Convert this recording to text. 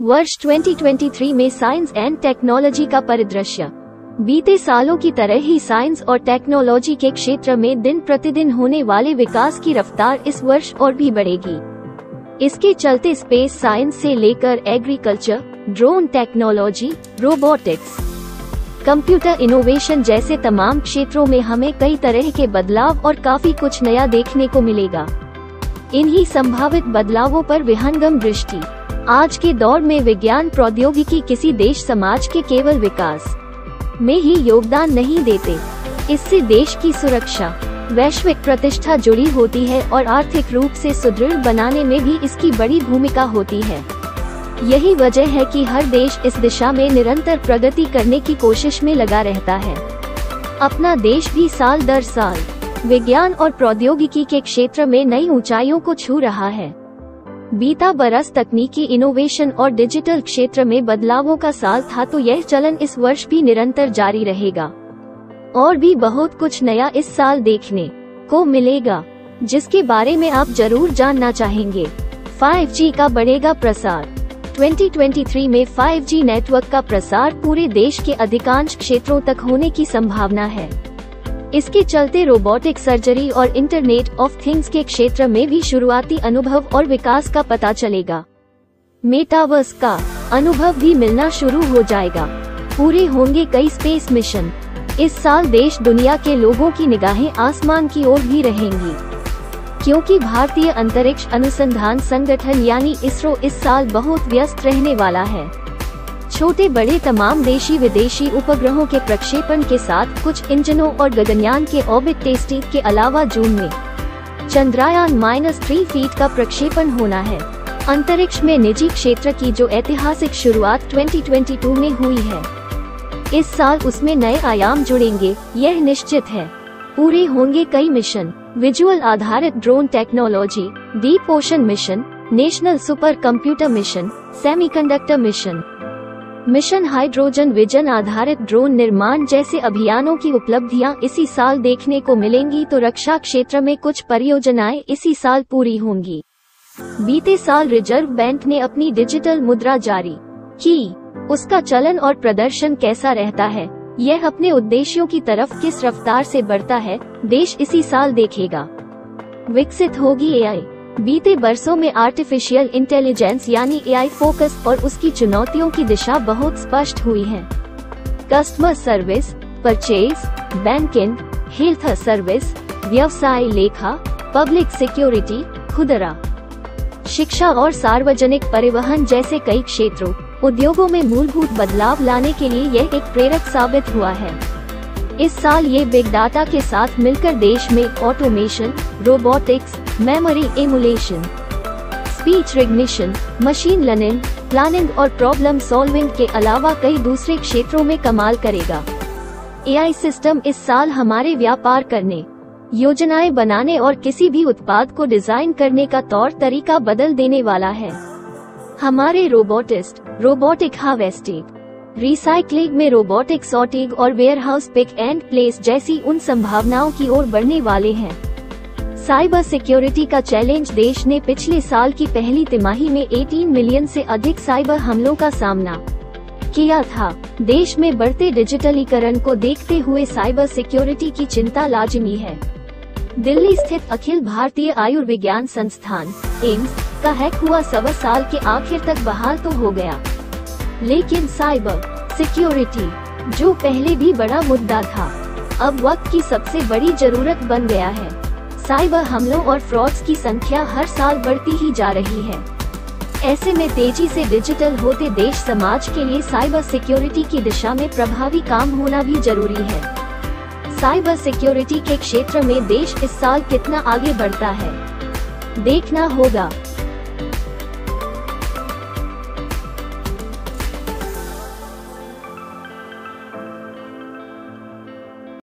वर्ष 2023 में science and technology का परिदृश्य। बीते सालों की तरह ही साइंस और टेक्नोलॉजी के क्षेत्र में दिन प्रतिदिन होने वाले विकास की रफ्तार इस वर्ष और भी बढ़ेगी। इसके चलते स्पेस साइंस से लेकर agriculture, drone technology, robotics, computer innovation जैसे तमाम क्षेत्रों में हमें कई तरह के बदलाव और काफी कुछ नया देखने को मिलेगा। इन्हीं संभावित बदलावों पर विहंगम दृष्टि। आज के दौर में विज्ञान प्रौद्योगिकी किसी देश समाज के केवल विकास में ही योगदान नहीं देते, इससे देश की सुरक्षा, वैश्विक प्रतिष्ठा जुड़ी होती है और आर्थिक रूप से सुदृढ़ बनाने में भी इसकी बड़ी भूमिका होती है। यही वजह है कि हर देश इस दिशा में निरंतर प्रगति करने की कोशिश में लगा रहता है। अपना देश भी साल दर साल विज्ञान और प्रौद्योगिकी के क्षेत्र में नई ऊंचाइयों को छू रहा है। बीता बरस तकनीकी इनोवेशन और डिजिटल क्षेत्र में बदलावों का साल था, तो यह चलन इस वर्ष भी निरंतर जारी रहेगा और भी बहुत कुछ नया इस साल देखने को मिलेगा, जिसके बारे में आप जरूर जानना चाहेंगे। 5G का बढ़ेगा प्रसार। 2023 में 5G नेटवर्क का प्रसार पूरे देश के अधिकांश क्षेत्रों तक होने की संभावना है। इसके चलते रोबोटिक सर्जरी और इंटरनेट ऑफ थिंग्स के क्षेत्र में भी शुरुआती अनुभव और विकास का पता चलेगा। मेटावर्स का अनुभव भी मिलना शुरू हो जाएगा। पूरे होंगे कई स्पेस मिशन। इस साल देश दुनिया के लोगों की निगाहें आसमान की ओर भी रहेंगी, क्योंकि भारतीय अंतरिक्ष अनुसंधान संगठन यानी इसरो इस साल बहुत व्यस्त रहने वाला है। छोटे बड़े तमाम देशी विदेशी उपग्रहों के प्रक्षेपण के साथ कुछ इंजनों और गगनयान के ऑर्बिट टेस्टिंग के अलावा जून में चंद्रयान-3 फीट का प्रक्षेपण होना है। अंतरिक्ष में निजी क्षेत्र की जो ऐतिहासिक शुरुआत 2022 में हुई है, इस साल उसमें नए आयाम जुड़ेंगे, यह निश्चित है। पूरे होंगे कई मिशन। विजुअल आधारित drone technology, deep ocean mission, national super computer mission, semiconductor mission hydrogen vision आधारित ड्रोन निर्माण जैसे अभियानों की उपलब्धियां इसी साल देखने को मिलेंगी। तो रक्षा क्षेत्र में कुछ परियोजनाएं इसी साल पूरी होंगी। बीते साल रिजर्व बैंक ने अपनी डिजिटल मुद्रा जारी की। उसका चलन और प्रदर्शन कैसा रहता है, यह अपने उद्देश्यों की तरफ किस रफ्तार से बढ़ता है, देश इसी साल देखेगा। विकसित होगी एआई। बीते बरसों में आर्टिफिशियल इंटेलिजेंस यानी एआई फोकस और उसकी चुनौतियों की दिशा बहुत स्पष्ट हुई है। Customer service, purchase, banking, health service, व्यवसाय लेखा, पब्लिक सिक्योरिटी, खुदरा, शिक्षा और सार्वजनिक परिवहन जैसे कई क्षेत्रों, उद्योगों में मूलभूत बदलाव लाने के लिए यह एक प्रेरक साबित हुआ है। इस साल ये बिग डाटा के साथ मिलकर देश में automation, robotics, memory emulation, speech recognition, machine learning, planning और प्रॉब्लम सॉल्विंग के अलावा कई दूसरे क्षेत्रों में कमाल करेगा। एआई सिस्टम इस साल हमारे व्यापार करने, योजनाएं बनाने और किसी भी उत्पाद को डिजाइन करने का तौर तरीका बदल देने वाला है। हमारे रोबोटिस्ट रोबोटिक हार्वेस्टिंग, रिसाइक्लिंग में रोबोटिक सॉर्टिंग और वेयरहाउस पिक एंड प्लेस जैसी उन संभावनाओं की ओर बढ़ने वाले हैं। साइबर सिक्योरिटी का चैलेंज। देश ने पिछले साल की पहली तिमाही में 18 मिलियन से अधिक साइबर हमलों का सामना किया था। देश में बढ़ते डिजिटलीकरण को देखते हुए साइबर सिक्योरिटी की चिंता लाजिमी है। दिल्ली स्थित अखिल भारतीय आयुर्विज्ञान संस्थान एम्स का हैक हुआ 1.25 साल के आखिर तक बहाल तो हो गया, लेकिन साइबर सिक्योरिटी, जो पहले भी बड़ा मुद्दा था, अब वक्त की सबसे बड़ी जरूरत बन गया है। साइबर हमलों और फ्रॉड्स की संख्या हर साल बढ़ती ही जा रही है। ऐसे में तेजी से डिजिटल होते देश समाज के लिए साइबर सिक्योरिटी की दिशा में प्रभावी काम होना भी जरूरी है। साइबर सिक्योरिटी के क्षेत्र में देश इस साल कितना आगे बढ़ता है, देखना होगा।